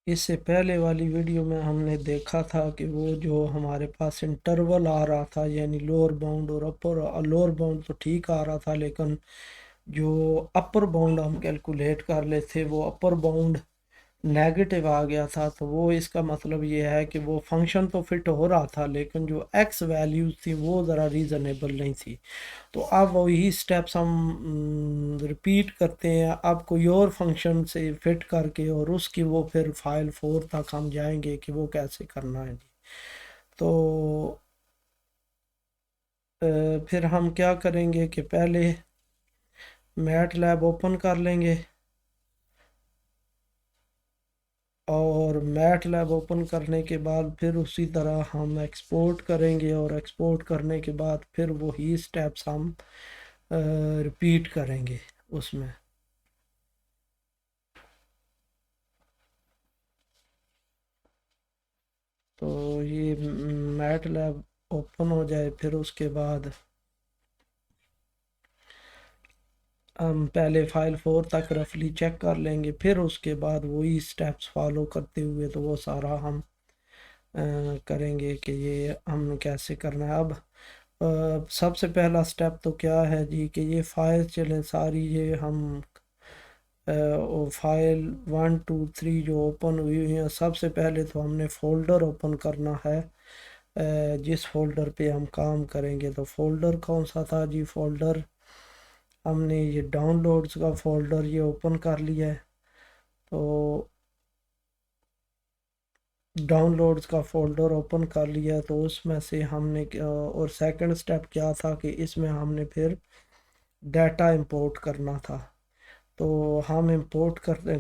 इससे पहले वाली वीडियो में हमने देखा था कि वो जो हमारे पास इंटरवल आ रहा था, यानी लोअर बाउंड और अपर लोअर बाउंड तो ठीक आ रहा था, लेकिन जो अपर बाउंड हम कैलकुलेट कर ले थे वो अपर बाउंड नेगेटिव आ गया था। तो वो इसका मतलब ये है कि वो फंक्शन तो फिट हो रहा था, लेकिन जो एक्स वैल्यूज थी वो ज़रा रीज़नेबल नहीं थी। तो अब वही स्टेप्स हम रिपीट करते हैं, अब कोई और फंक्शन से फिट करके, और उसकी वो फिर फाइल 4 तक हम जाएंगे कि वो कैसे करना है जी। तो फिर हम क्या करेंगे कि पहले मैट लैब ओपन कर लेंगे, और मैट लैब ओपन करने के बाद फिर उसी तरह हम एक्सपोर्ट करेंगे, और एक्सपोर्ट करने के बाद फिर वही स्टेप्स हम रिपीट करेंगे उसमें। तो ये मैट लैब ओपन हो जाए, फिर उसके बाद हम पहले फाइल 4 तक रफली चेक कर लेंगे, फिर उसके बाद वही स्टेप्स फॉलो करते हुए तो वो सारा हम करेंगे कि ये हम कैसे करना है। अब सबसे पहला स्टेप तो क्या है जी कि ये फाइल चलें सारी, ये हम वो फाइल 1 2 3 जो ओपन हुई हुई हैं, सबसे पहले तो हमने फ़ोल्डर ओपन करना है जिस फोल्डर पे हम काम करेंगे। तो फोल्डर कौन सा था जी? फोल्डर हमने ये डाउनलोड्स का फोल्डर ये ओपन कर लिया है। तो डाउनलोड्स का फोल्डर ओपन कर लिया, तो उसमें से हमने और सेकंड स्टेप क्या था कि इसमें हमने फिर डाटा इंपोर्ट करना था। तो हम इंपोर्ट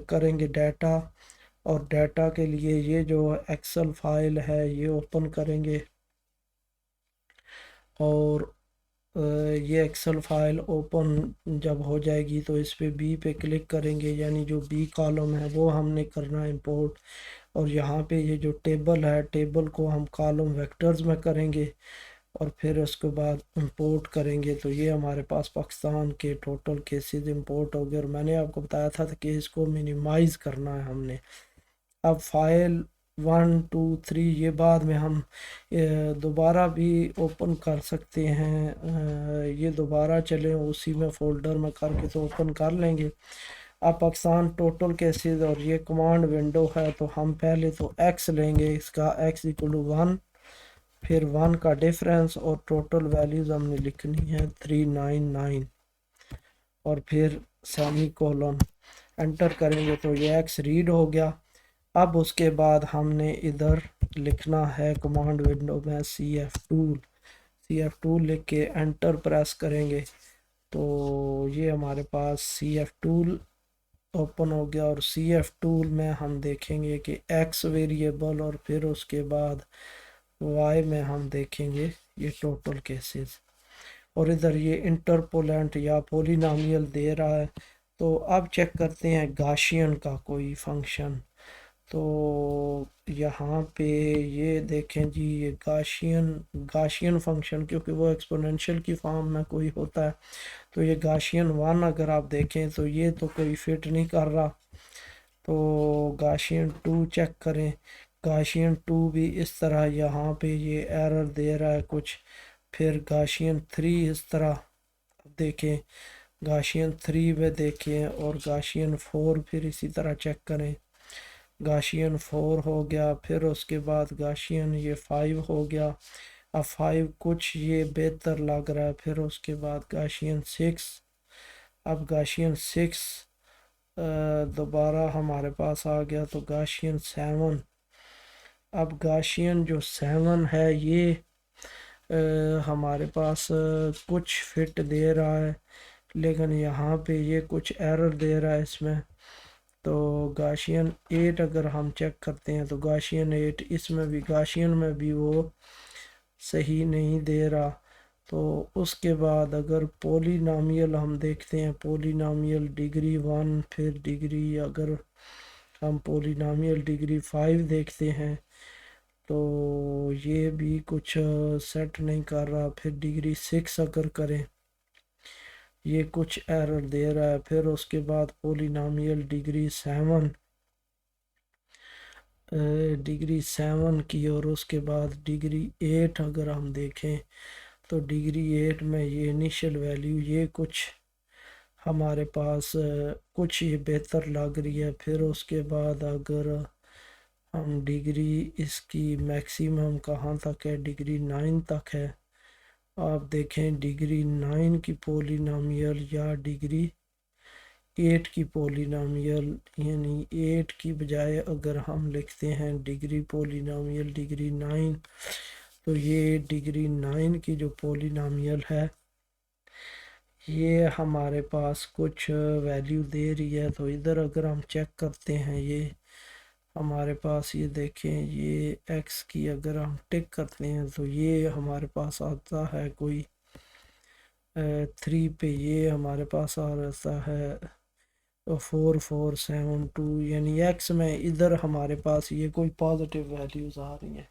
करेंगे डाटा, और डाटा के लिए ये जो एक्सेल फाइल है ये ओपन करेंगे, और ये एक्सेल फाइल ओपन जब हो जाएगी तो इस पे बी पे क्लिक करेंगे, यानी जो बी कॉलम है वो हमने करना है इंपोर्ट। और यहाँ पे ये जो टेबल है, टेबल को हम कॉलम वेक्टर्स में करेंगे, और फिर उसके बाद इंपोर्ट करेंगे। तो ये हमारे पास पाकिस्तान के टोटल केसेस इंपोर्ट हो गए, और मैंने आपको बताया था कि इसको मिनिमाइज़ करना है हमने। अब फाइल 1 2 3 ये बाद में हम दोबारा भी ओपन कर सकते हैं, ये दोबारा चले उसी में फ़ोल्डर में करके तो ओपन कर लेंगे। अब पाकिस्तान टोटल केसेस और ये कमांड विंडो है, तो हम पहले तो एक्स लेंगे, इसका एक्स इक्वल टू 1, फिर 1 का डिफरेंस, और टोटल वैल्यूज़ हमने लिखनी है 399, और फिर सेमी कोलन एंटर करेंगे तो ये एक्स रीड हो गया। अब उसके बाद हमने इधर लिखना है कमांड विंडो में सी एफ टूल लिख के एंटर प्रेस करेंगे, तो ये हमारे पास सी एफ टूल ओपन हो गया। और सी एफ टूल में हम देखेंगे कि एक्स वेरिएबल, और फिर उसके बाद वाई में हम देखेंगे ये टोटल केसेस, और इधर ये इंटरपोलेंट या पोलिनोमियल दे रहा है। तो अब चेक करते हैं गाशियन का कोई फंक्शन। तो यहाँ पे ये देखें जी, ये गाशियन गाशियन फंक्शन, क्योंकि वो एक्सपोनेंशियल की फॉर्म में कोई होता है, तो ये गाशियन 1 अगर आप देखें तो ये तो कोई फिट नहीं कर रहा। तो गाशियन 2 चेक करें, गाशियन 2 भी इस तरह यहाँ पे ये एरर दे रहा है कुछ। फिर गाशियन 3 इस तरह, अब देखें गाशियन 3 में देखें, और गाशियन 4 फिर इसी तरह चेक करें। गाशियन 4 हो गया, फिर उसके बाद गाशियन ये 5 हो गया। अब 5 कुछ ये बेहतर लग रहा है, फिर उसके बाद गाशियन 6। अब गाशियन 6 दोबारा हमारे पास आ गया, तो गाशियन 7। अब गाशियन जो 7 है ये हमारे पास कुछ फिट दे रहा है, लेकिन यहाँ पे ये कुछ एरर दे रहा है इसमें। तो गाशियन 8 अगर हम चेक करते हैं, तो गाशियन 8 इसमें भी, गाशियन में भी वो सही नहीं दे रहा। तो उसके बाद अगर पोलिनोमियल हम देखते हैं, पोलिनोमियल डिग्री 1, फिर डिग्री, अगर हम पोलिनोमियल डिग्री 5 देखते हैं तो ये भी कुछ सेट नहीं कर रहा। फिर डिग्री 6 अगर करें, ये कुछ एरर दे रहा है। फिर उसके बाद पोलिनोमियल डिग्री 7, डिग्री 7 की, और उसके बाद डिग्री 8 अगर हम देखें तो डिग्री 8 में ये इनिशियल वैल्यू ये कुछ हमारे पास कुछ ये बेहतर लग रही है। फिर उसके बाद अगर हम डिग्री इसकी मैक्सिमम कहाँ तक है, डिग्री 9 तक है। आप देखें डिग्री 9 की पोलिनोमियल या डिग्री 8 की पोलिनोमियल, यानी 8 की बजाय अगर हम लिखते हैं डिग्री पोलिनोमियल डिग्री 9, तो ये डिग्री 9 की जो पोलिनोमियल है ये हमारे पास कुछ वैल्यू दे रही है। तो इधर अगर हम चेक करते हैं, ये हमारे पास ये देखें, ये x की अगर हम टिक करते हैं तो ये हमारे पास आता है कोई 3 पे, ये हमारे पास आ रहता है 4472, यानी x में इधर हमारे पास ये कोई पॉजिटिव वैल्यूज़ आ रही हैं।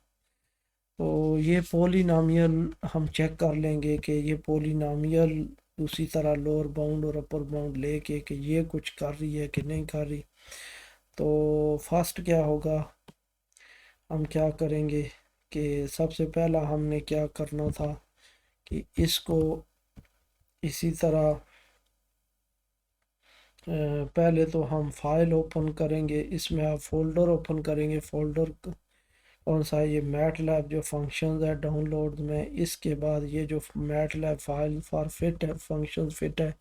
तो ये पोलिनोमियल हम चेक कर लेंगे कि ये पोलिनोमियल उसी तरह लोअर बाउंड और अपर बाउंड लेके कि ये कुछ कर रही है कि नहीं कर रही। तो फर्स्ट क्या होगा, हम क्या करेंगे कि सबसे पहला हमने क्या करना था कि इसको इसी तरह पहले तो हम फाइल ओपन करेंगे, इसमें आप फोल्डर ओपन करेंगे। फोल्डर कौन सा है, ये मैट लैब जो फंक्शंस है डाउनलोड में। इसके बाद ये जो MATLAB file for fit है, फंक्शन फिट है,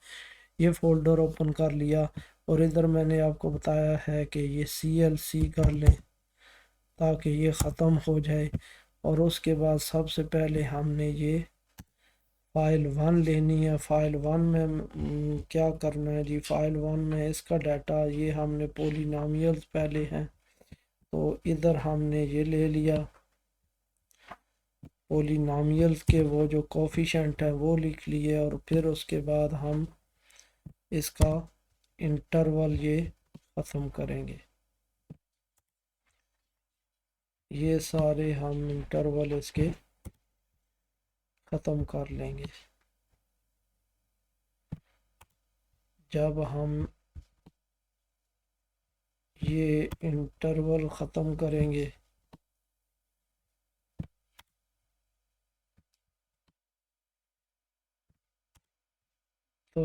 ये फोल्डर ओपन कर लिया। और इधर मैंने आपको बताया है कि ये CLC कर लें ताकि ये ख़त्म हो जाए। और उसके बाद सबसे पहले हमने ये फाइल 1 लेनी है। फाइल 1 में क्या करना है जी, फाइल 1 में इसका डाटा, ये हमने पोलिनोमियल्स पहले हैं तो इधर हमने ये ले लिया, पोलिनोमियल्स के वो जो कोफिशेंट है वो लिख लिए। और फिर उसके बाद हम इसका इंटरवल ये ख़त्म करेंगे, ये सारे हम इंटरवल इसके ख़त्म कर लेंगे। जब हम ये इंटरवल ख़त्म करेंगे तो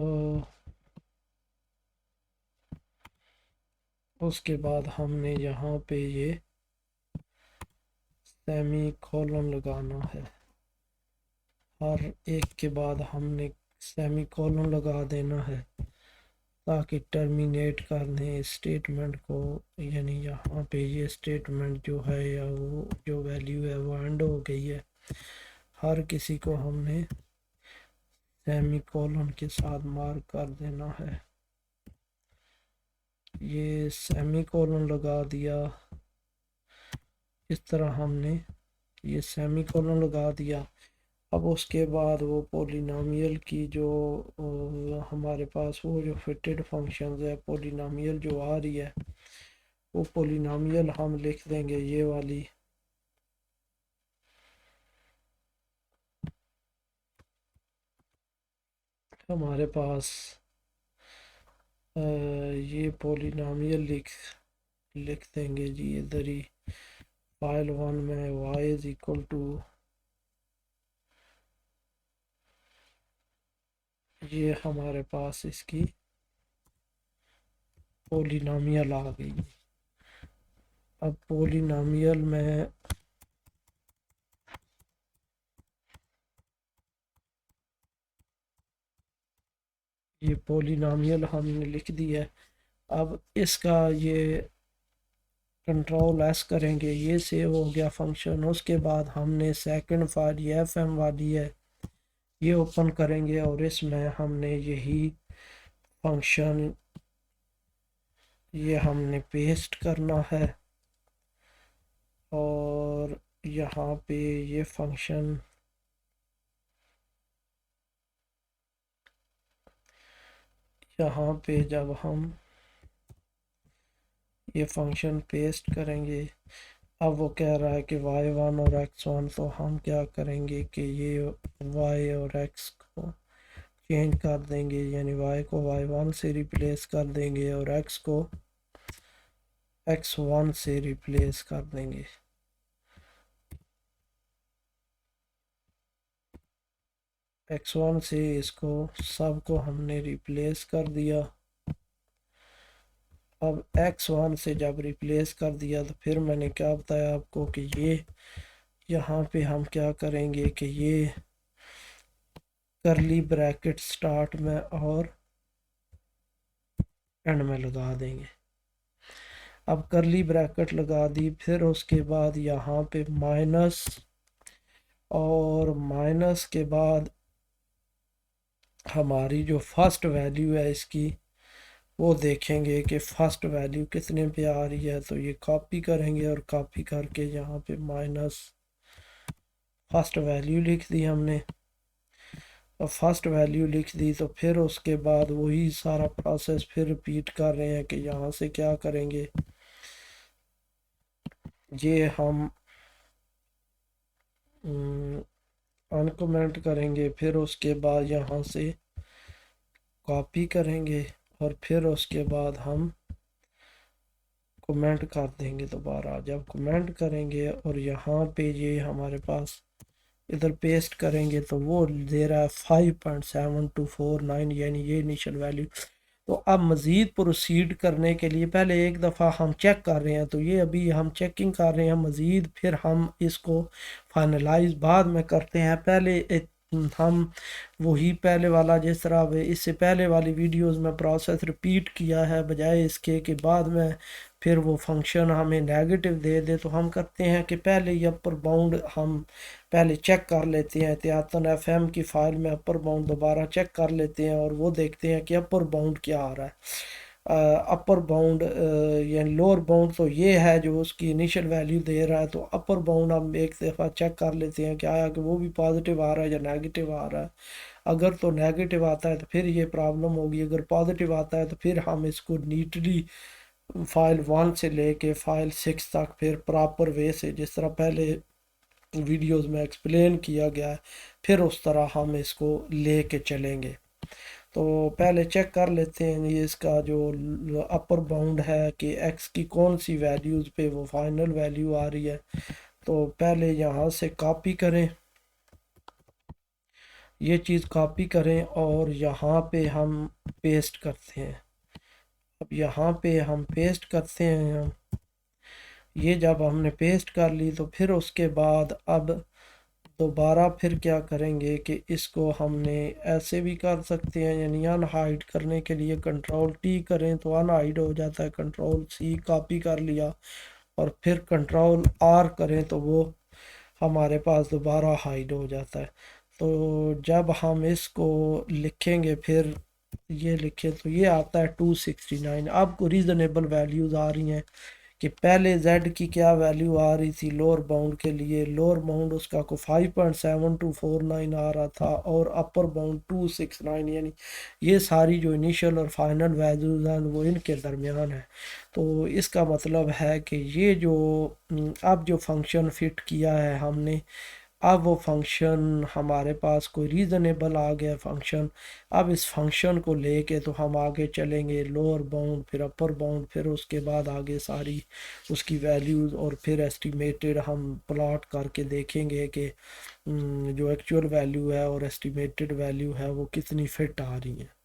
उसके बाद हमने यहाँ पे ये सेमी कॉलन लगाना है। हर एक के बाद हमने सेमी कॉलन लगा देना है ताकि टर्मिनेट कर दें स्टेटमेंट को। यानी यहाँ पे ये स्टेटमेंट जो है या वो जो वैल्यू है वो एंड हो गई है। हर किसी को हमने सेमी कॉलन के साथ मार्क कर देना है। ये सेमी कॉलन लगा दिया, इस तरह हमने ये सेमी कॉलन लगा दिया। अब उसके बाद वो पोलिनोमियल की जो हमारे पास वो जो फिटेड फंक्शंस है, पोलिनोमियल जो आ रही है वो पोलिनोमियल हम लिख देंगे ये वाली। हमारे पास ये पोलिनोमियल लिख देंगे जी इधर ही। फाइल 1 में y इज इक्वल टू, ये हमारे पास इसकी पोलिनोमियल आ गई। अब पोलिनोमियल में ये पोलिनोमियल हमने लिख दी है। अब इसका ये कंट्रोल S करेंगे, ये सेव हो गया फंक्शन। उसके बाद हमने सेकंड फाइल ये FM वाली है ये ओपन करेंगे और इसमें हमने यही फंक्शन ये हमने पेस्ट करना है। और यहाँ पे ये फंक्शन यहाँ पे जब हम ये फंक्शन पेस्ट करेंगे, अब वो कह रहा है कि y1 और x1, तो हम क्या करेंगे कि ये y और x को चेंज कर देंगे, यानी y को y1 से रिप्लेस कर देंगे और x को x1 से रिप्लेस कर देंगे। x1 से इसको सबको हमने रिप्लेस कर दिया। अब x1 से जब रिप्लेस कर दिया तो फिर मैंने क्या बताया आपको कि ये यहाँ पे हम क्या करेंगे कि ये करली ब्रैकेट स्टार्ट में और एंड में लगा देंगे। अब करली ब्रैकेट लगा दी, फिर उसके बाद यहाँ पे माइनस, और माइनस के बाद हमारी जो फर्स्ट वैल्यू है इसकी वो देखेंगे कि फर्स्ट वैल्यू कितने पे आ रही है। तो ये कॉपी करेंगे और कॉपी करके यहाँ पे माइनस फर्स्ट वैल्यू लिख दी हमने। और फर्स्ट वैल्यू लिख दी तो फिर उसके बाद वही सारा प्रोसेस फिर रिपीट कर रहे हैं कि यहाँ से क्या करेंगे, ये हम अनकमेंट करेंगे, फिर उसके बाद यहाँ से कॉपी करेंगे और फिर उसके बाद हम कमेंट कर देंगे दोबारा। जब कमेंट करेंगे और यहाँ पे ये हमारे पास इधर पेस्ट करेंगे तो वो दे रहा है 5.7249, यानी ये इनिशियल वैल्यू। तो अब मज़ीद प्रोसीड करने के लिए पहले एक दफ़ा हम चेक कर रहे हैं, तो ये अभी हम चेकिंग कर रहे हैं मज़ीद, फिर हम इसको फाइनलाइज बाद में करते हैं। पहले हम वही पहले वाला जिस तरह इससे पहले वाली वीडियोस में प्रोसेस रिपीट किया है, बजाय इसके कि बाद में फिर वो फंक्शन हमें नेगेटिव दे दे, तो हम करते हैं कि पहले ये अपर बाउंड हम पहले चेक कर लेते हैं। एहतियातन एफएम की फ़ाइल में अपर बाउंड दोबारा चेक कर लेते हैं और वो देखते हैं कि अपर बाउंड क्या आ रहा है। अपर बाउंड या लोअर बाउंड तो ये है जो उसकी इनिशियल वैल्यू दे रहा है, तो अपर बाउंड हम एक दफ़ा चेक कर लेते हैं कि आया कि वो भी पॉजिटिव आ रहा है या नेगेटिव आ रहा है। अगर तो नेगेटिव आता है तो फिर ये प्रॉब्लम होगी, अगर पॉजिटिव आता है तो फिर हम इसको नीटली फाइल 1 से लेके फाइल 6 तक फिर प्रॉपर वे से जिस तरह पहले वीडियोस में एक्सप्लेन किया गया है फिर उस तरह हम इसको लेके चलेंगे। तो पहले चेक कर लेते हैं ये इसका जो अपर बाउंड है कि एक्स की कौन सी वैल्यूज़ पे वो फाइनल वैल्यू आ रही है। तो पहले यहाँ से कॉपी करें, ये चीज़ कॉपी करें और यहाँ पे हम पेस्ट करते हैं। अब यहाँ पे हम पेस्ट करते हैं, ये जब हमने पेस्ट कर ली तो फिर उसके बाद अब दोबारा फिर क्या करेंगे कि इसको हमने ऐसे भी कर सकते हैं, यानी अनहाइड करने के लिए कंट्रोल टी करें तो अनहाइड हो जाता है, कंट्रोल सी कॉपी कर लिया और फिर कंट्रोल आर करें तो वो हमारे पास दोबारा हाइड हो जाता है। तो जब हम इसको लिखेंगे फिर ये लिखे तो ये आता है 269। आपको रीज़नेबल वैल्यूज़ आ रही हैं कि पहले z की क्या वैल्यू आ रही थी लोअर बाउंड के लिए, लोअर बाउंड उसका को 5.7249 आ रहा था और अपर बाउंड 269, यानी ये सारी जो इनिशियल और फाइनल वैल्यूज हैं वो इनके दरमियान है। तो इसका मतलब है कि ये जो अब जो फंक्शन फिट किया है हमने, अब वो फंक्शन हमारे पास कोई रीज़नेबल आ गया फंक्शन। अब इस फंक्शन को लेके तो हम आगे चलेंगे, लोअर बाउंड फिर अपर बाउंड फिर उसके बाद आगे सारी उसकी वैल्यूज़ और फिर एस्टिमेटेड हम प्लॉट करके देखेंगे कि जो एक्चुअल वैल्यू है और एस्टिमेटेड वैल्यू है वो कितनी फिट आ रही है।